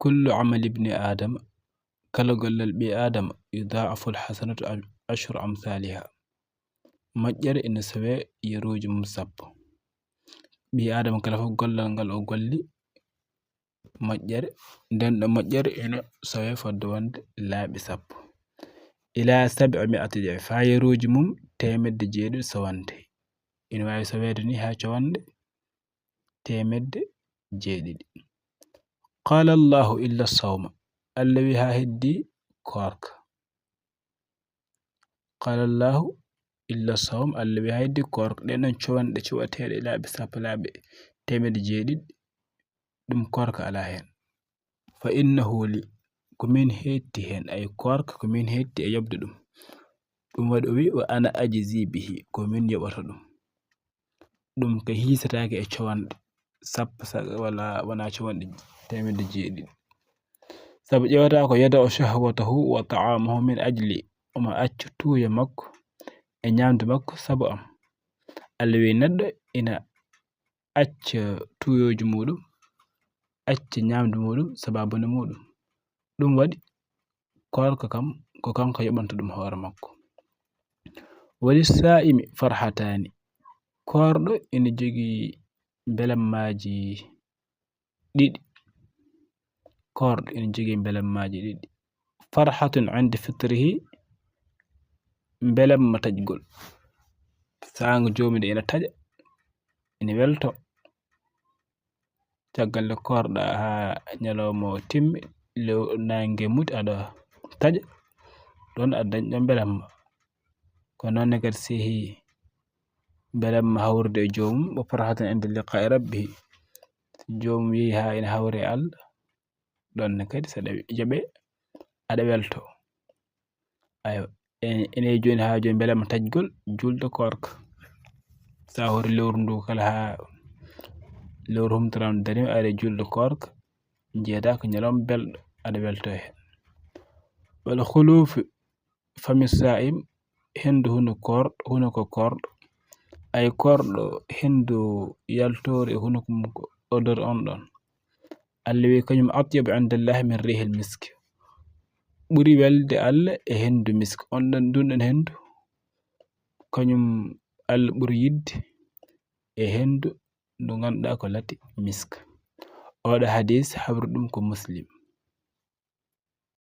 kullu amali ibni aadama kala gollal ɓi adama yudaafu alhasanatu ashru amthaliha moƴƴere ina sowe yeruji mum sappo. ɓi adama kala fof gollal ngal o golli moƴƴere nden ɗo moƴƴere ina sowe fodde wonde laaɓi sappo ila 700 jawe fa yeruji mum temedde jeeɗiɗi sowante ina wawi sowede ni ha cowande temedde jeeɗiɗi. qala allahu illa sawma allah wi ha heddi korka. qala allahu illa sawm allah wi ha heddi korka ɗeɗon cowanɗe cuɓateɗe laaɓi sappo laaɓi temedde jeeɗiɗi ɗum korka ala hen. fa innahu li ko min hetti hen ay korka ko min hetti e yobde ɗum waɗi o wi wa ana ajizi bihi ko min yoɓata ɗum ka hisatake e cowanɗe sappo wala wona cowanɗe temedde jeeɗiɗi. sabu ƴewata ko yada o shahwatahu wa ta'amahu min ajli omo acca tuuya makko e ñamde makko sabu am. allah wi neɗɗo ina acca tuuyoji muɗum acca ñamde muɗum sababune muɗum ɗum waɗi korka kam ko kanko yoɓanta ɗum hoore makko. wali sa'imi farhatani korɗo ina jogii belammaji ɗiɗi. korɗo ina jogii belammaji ɗiɗi farhatun inde fitrihi belamma taƴgol saanga jomide ina taƴa ina welto caggal nde korɗa ha ñalawma o timmi nange muti aɗa taƴa ɗon aɗa dañi ɗon belamma. ko noonne kadi sehi belamma hawrude e jomum o farhatun inde liqa'i rabbihi jomum yehi ha ina hawre e Allah ɗonne kadi saɗa jaɓe aɗa welto. ayo ene joni ha joni belamma taƴgol julde korka sa hori lewru ndu kala ha lewru humtorade darima a ari julde korka jeeyata ko ñalawma belɗo aɗa welto hen. wal khulufu fami sa'im hendu hunoko korɗo ay korɗo hendu yaltore e hunoko mum ko odor on ɗon allah wi kañum atyabu indallahi min rihil miski ɓuri welde allah e hendu miski on ɗon ndun ɗon hendu kañum allah ɓuri yidde e hendu ndu ganduɗa ko lati misk. oɗo hadis hawri ɗum ko muslim.